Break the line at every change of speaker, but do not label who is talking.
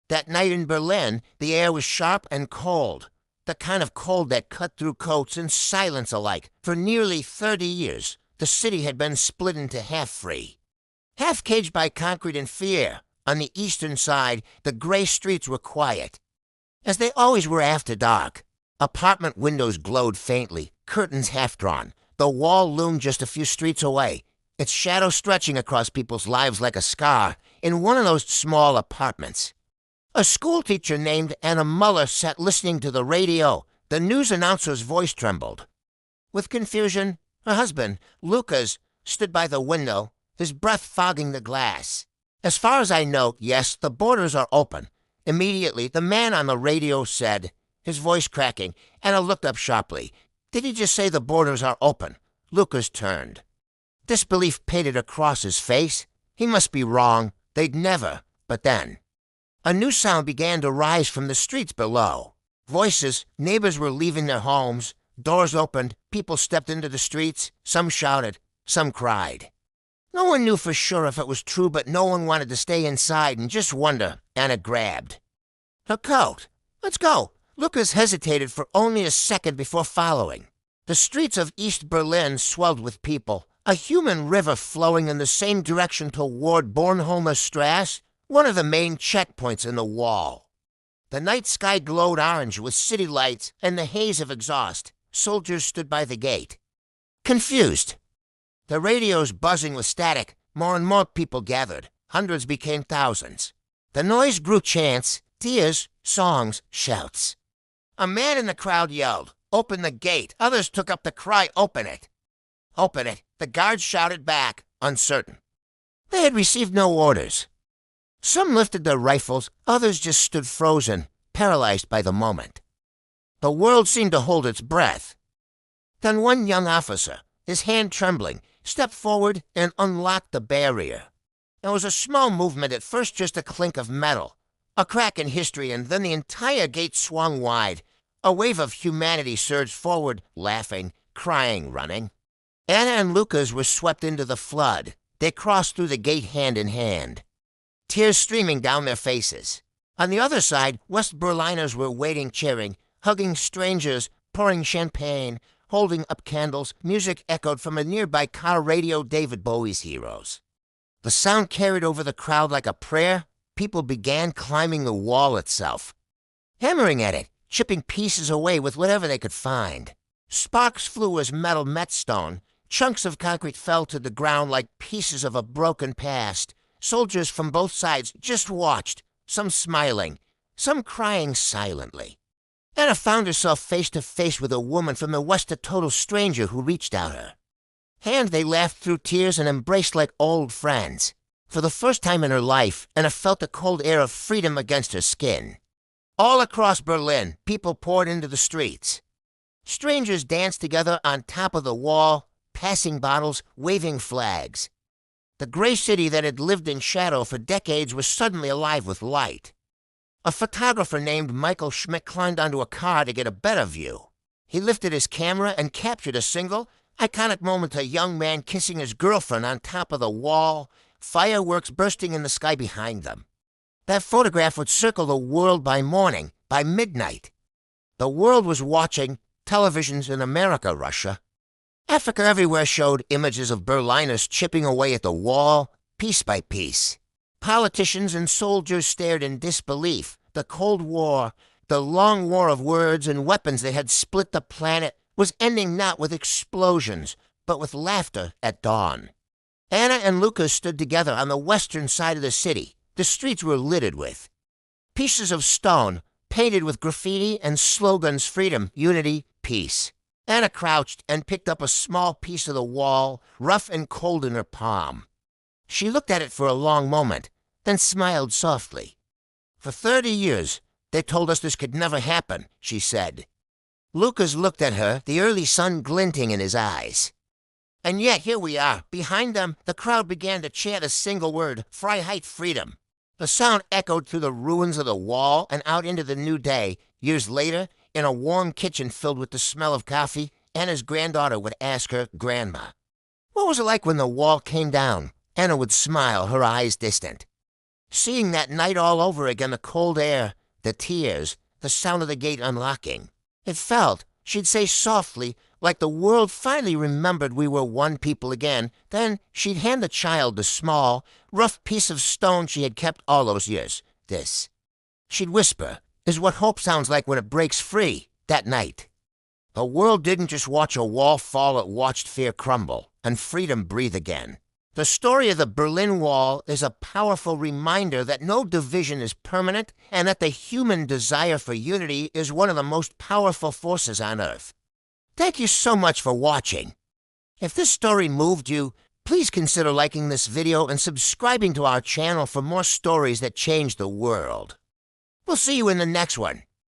That night in Berlin, the air was sharp and cold, the kind of cold that cut through coats and silence alike. For nearly 30 years, the city had been split into half-free. Half caged by concrete and fear. On the eastern side, the gray streets were quiet, as they always were after dark. Apartment windows glowed faintly, curtains half-drawn. The wall loomed just a few streets away, its shadow stretching across people's lives like a scar. In one of those small apartments, a schoolteacher named Anna Muller sat listening to the radio. The news announcer's voice trembled. With confusion, her husband, Lucas, stood by the window, his breath fogging the glass. As far as I know, yes, the borders are open. Immediately, the man on the radio said, his voice cracking. Anna looked up sharply. Did he just say the borders are open? Lucas turned. Disbelief painted across his face. He must be wrong. They'd never. But then, a new sound began to rise from the streets below. Voices, neighbors were leaving their homes. Doors opened. People stepped into the streets. Some shouted. Some cried. No one knew for sure if it was true, but no one wanted to stay inside and just wonder. Anna grabbed her coat. Let's go. Lucas hesitated for only a second before following. The streets of East Berlin swelled with people, a human river flowing in the same direction toward Bornholmer Strasse, one of the main checkpoints in the wall. The night sky glowed orange with city lights and the haze of exhaust. Soldiers stood by the gate, confused. The radios buzzing with static. More and more people gathered. Hundreds became thousands. The noise grew chants, tears, songs, shouts. A man in the crowd yelled, "Open the gate!" Others took up the cry, "Open it!" "Open it!" The guards shouted back, uncertain. They had received no orders. Some lifted their rifles, others just stood frozen, paralyzed by the moment. The world seemed to hold its breath. Then one young officer, his hand trembling, stepped forward and unlocked the barrier. It was a small movement, at first just a clink of metal, a crack in history, and then the entire gate swung wide. A wave of humanity surged forward, laughing, crying, running. Anna and Lucas were swept into the flood. They crossed through the gate hand in hand, tears streaming down their faces. On the other side, West Berliners were waiting, cheering, hugging strangers, pouring champagne, holding up candles. Music echoed from a nearby car radio, David Bowie's Heroes. The sound carried over the crowd like a prayer. People began climbing the wall itself, hammering at it, chipping pieces away with whatever they could find. Sparks flew as metal met stone. Chunks of concrete fell to the ground like pieces of a broken past. Soldiers from both sides just watched, some smiling, some crying silently. Anna found herself face to face with a woman from the West, a total stranger who reached out her hand. They laughed through tears and embraced like old friends. For the first time in her life, Anna felt the cold air of freedom against her skin. All across Berlin, people poured into the streets. Strangers danced together on top of the wall, passing bottles, waving flags. The gray city that had lived in shadow for decades was suddenly alive with light. A photographer named Michael Schmidt climbed onto a car to get a better view. He lifted his camera and captured a single, iconic moment: a young man kissing his girlfriend on top of the wall, fireworks bursting in the sky behind them. That photograph would circle the world by morning, by midnight. The world was watching. Televisions in America, Russia, Africa, everywhere showed images of Berliners chipping away at the wall, piece by piece. Politicians and soldiers stared in disbelief. The Cold War, the long war of words and weapons that had split the planet, was ending not with explosions, but with laughter at dawn. Anna and Lucas stood together on the western side of the city. The streets were littered with pieces of stone, painted with graffiti and slogans: freedom, unity, peace. Anna crouched and picked up a small piece of the wall, rough and cold, in her palm. She looked at it for a long moment, then smiled softly. "For 30 years, they told us this could never happen," she said. Lucas looked at her, the early sun glinting in his eyes. "And yet here we are." Behind them, the crowd began to chant a single word: Freiheit, freedom. The sound echoed through the ruins of the wall and out into the new day. Years later, in a warm kitchen filled with the smell of coffee, Anna's granddaughter would ask her, "Grandma, what was it like when the wall came down?" Anna would smile, her eyes distant. seeing that night all over again, the cold air, the tears, the sound of the gate unlocking. It felt, she'd say softly, like the world finally remembered we were one people again. Then she'd hand the child the small, rough piece of stone she had kept all those years. This, she'd whisper, is what hope sounds like when it breaks free, that night. The world didn't just watch a wall fall, it watched fear crumble, and freedom breathe again. The story of the Berlin Wall is a powerful reminder that no division is permanent and that the human desire for unity is one of the most powerful forces on Earth. Thank you so much for watching. If this story moved you, please consider liking this video and subscribing to our channel for more stories that change the world. We'll see you in the next one.